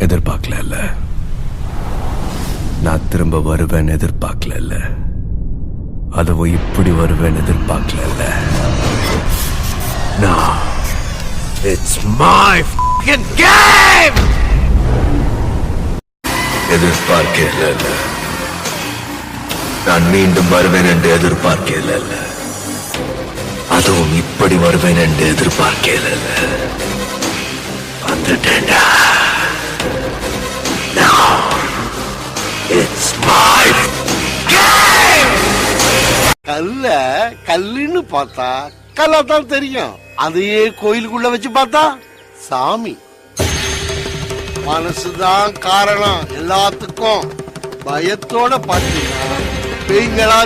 எதிர்பார்க்கல. நான் திரும்ப வருவேன் எதிர்பார்க்கல. அதுவும் இப்படி வருவேன் எதிர்பார்க்கல. Now it's my fucking game. எதிர்பார்க்கல. நான் மீண்டும் வருவேன் என்று எதிர்பார்க்கல. அதுவும் இப்படி வருவேன் என்று எதிர்பார்க்கல. வந்துட்டேன்டா. Now it's my game. கல்லுன்னு பார்த்தா கல்லாதான் தெரியும். அதையே கோயிலுக்குள்ள வச்சு பார்த்தா சாமி. மனசுதான் காரணம் எல்லாத்துக்கும். பயத்தோட பார்த்தீங்கன்னா